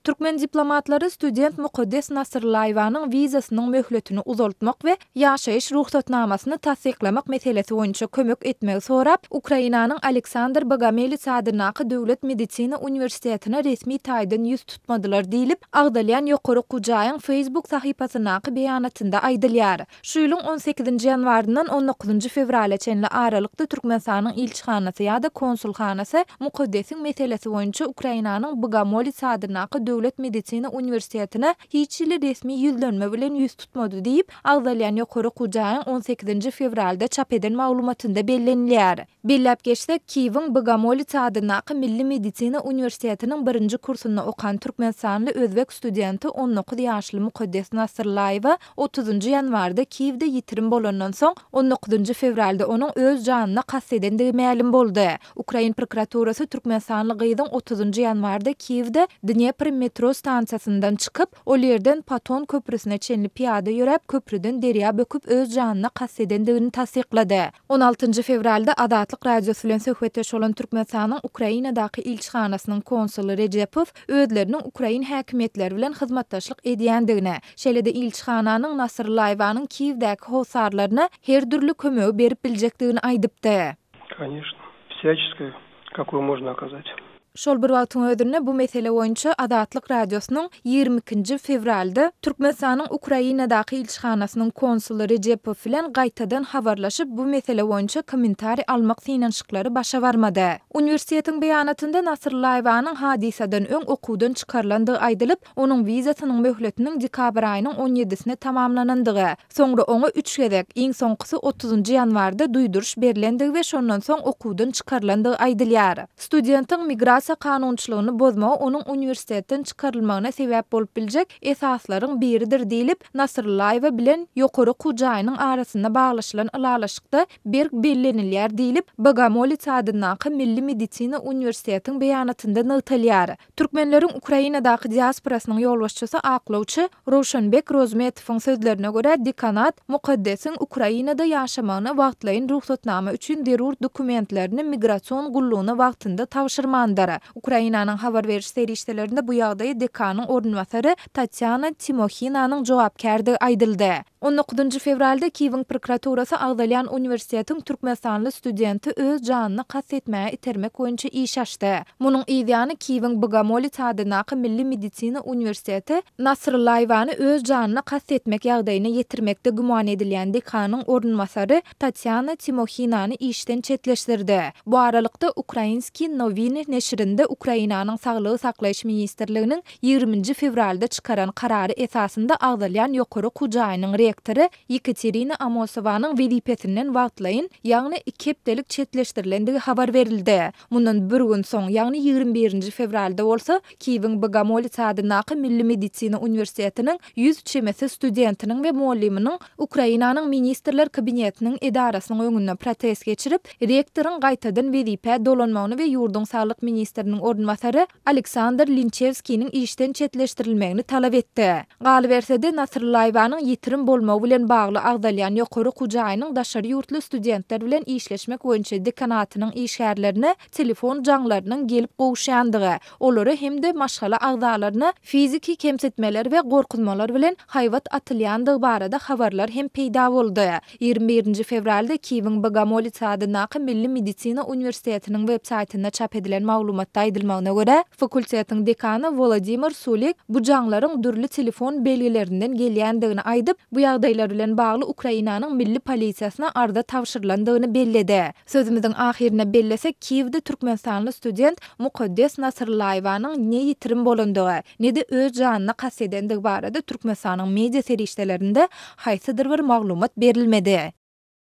Türkmen diplomatlary student Mukaddes Nasrlaýewanyň wizasynyň möhletini uzaltmak we ýaşaýyş ruhsatnamasyny tasdiklamak meselesi boýunça kömek etmegi sorap, Ukrainanyň Aleksandr Bogomolets Sadynaky Döwlet Medisina Uniwersitetine resmi taýdan ýüz tutmadylar diýilip, Agdalyan ýokary Kujaýyň Facebook sahypasynaky beýanatynda aýdylýar. Şu ýylyň 18-nji ýanwaryndan 19-njy fevraля çenli aralykda Türkmenistanyň ilçihanasy ýa-da konsulhanasy Mukaddesiň meselesi boýunça Ukrainanyň Bogomolets Sadynaky Döwlet Medisina Uniwersitetine hiç ýyly resmi ýüzlenme bilen ýüz tutmady diýip, Agdalyan ýokary Kujaýyň 18-nji fevralda çap eden maglumatynda bellenilýär. Bellep geçsek, Kiýewiň Bogomolets Sadynaky Milli Medisina Uniwersitetiniň 1-nji kursyna okan Türkmenistanly özbek studenti 19 ýaşly Mukaddes Nasrlaýewa 30-njy ýanwarda Kiýewde ýitirim bolandan soň 19-njy fevralda onuň öz janyna kassedendigi ma'lum boldy. Ukraina prokuraturasy Türkmenistanly gyzyň 30-njy ýanwarda Kiýewde Dnepr metro stansiýasyndan çykyp, ol ýerden Paton köprüsine çenli piýada ýörep, köprüden derýa böküp öz janyna kassedendigini tasdiklady. 16-njy fevralda Adatlyk radiosu bilen söhbetdeş bolan Türkmenistanyň Ukrainadaky ilçihanasynyň konsuli Rejepow özleriniň Ukraina häkimetleri bilen hyzmatdaşlyk edýändigine, şeýle-de ilçihananyň Nasrlaýewanyň Kiýewdäki howsarlaryna her türlü kömegi berip biljekdigini aýdypdy. Конечно, всяческое, какое можно оказать. Şol bir wagtyň ödürine bu mesele boýunça Adatlyk radiosynyň 22-nji fevralda Türkmenistanyň Ukrainadaky ilçihanasynyň konsuli Rejepow bilen gaýtadan habarlaşyp bu mesele boýunça kommentari almak synanşyklary başa barmady. Uniwersitetiň beýanatynda Nasrlaýewanyň hadiseden öň okuwdan çykarlandygy aýdylyp, onuň wizasynyň möhletiniň dekabr aýynyň 17-sine tamamlanandygy, soňra oňa 3 gezek, iň soňkysy 30-njy ýanwarda duýduruş berilendigi we şondan soň okuwdan çykarlandygy aýdylýar. Studentiň migrasiýa kanunçylygyny bozmagy onuň uniwersitetden çykarylmagyna sebäp bolup biljek esaslaryň biridir diýilip, Nasrlaýewa bilen ýokary Kujaýynyň arasynda baglaşylan ylalaşykda bir bellenilýär diýilip, Bogomolets Sadynaky Milli Medisina Uniwersitetiniň beýanatynda nytalýar. Türkmenleriň Ukrainadaky diasporasynyň ýolbaşçysy aklawçy Rowşanbek Rozmetowyň sözlerine görä, dekanat Mukaddesiň Ukrainada ýaşamagyna wagtlaýyn ruhsatnama üçin derur dokumentlerini migrasiýon gullugyna wagtynda tapşyrmandyr. Ukrainanyň habar beriş serişdelerinde bu ýagdaýy dekanyň ornwasary Tatyana Timohinanyň jogapkärligi aýdyldy. 19-njy fevralda Kiýewiň prokuraturasy Agdalyan Uniwersitetiniň Türkmenistanly studenti öz janyny kassetmäge itermek boýunça iş açdy. Munyň ýa-da Kiýewiň Bogomolets Sadynaky Milli Medisina Uniwersiteti Nasrlaýewany öz janyny kassetmek ýagdaýyna ýetirmekde guman edilýän dekanyň ornwasary Tatyana Timohinany işden çetleşdirdi. Bu aralykda Ukrainski Noviny neşrinde Ukrainanyň Saglygy saklaýyş ministrliginiň 20-nji fevralda çykaran karary esasynda Agdalyan ýokary Kujaýynyň rektory Yekaterina Amosowanyň welipetinden wagtlaýyn, ýagny 2 hepdelik çetleşdirilendigi habar berildi. Mundan bir gün soň, ýagny 21-nji fevralda bolsa, Kiýewiň Bogomolets Sadynaky Milli Medisina Uniwersitetiniň 100 çemesi studentiniň we mualliminiň Ukrainanyň ministrler kabinetiniň edarasynyň öňünde protest geçirip, rektoryň gaýtadan welipe dolanmagyny we ýurduň saglyk ministriniň ornwasary Aleksandr Linchevskiň işden çetleşdirilmegini talap etdi. Galy bersede Nasrlaýewanyň ýitirim bolmagy bilen bagly Agdalyan ýokary Kujaýynyň daşary ýurtly studentler bilen işleşmek boýunça dekanatynyň işgärlerine telefon jaňlarynyň gelip gowuşýandygy, olary hemde maşgala agdalaryna fiziki kemsetmeler we gorkutmalar bilen haýwat atylýandygy barada habarlar hem peýda boldy. 21-nji fevralda Kiýewiň Bogomolets Sadynaky Milli Medisina Uniwersitetiniň web saýtynda çap edilen maglumatda aýdylmagyna görä, fakultetiň dekany Volodymyr Sulik bu jaňlaryň dürli telefon belgilerinden gelýändigini aýdyp, bu ýagdaýlar bilen bagly Ukrainanyň milli polisiýasyna arda tapşyrylandygyny belledi. Sözümizdiň ahirine bellesek, Kiýewde Türkmenistanly student Mukaddes Nasrlaýewanyň ne ýitirim bolandygy, ne de öz janyna kassedendigi barada Türkmenistanyň media serişdelerinde haýsydyr bir maglumat berilmedi.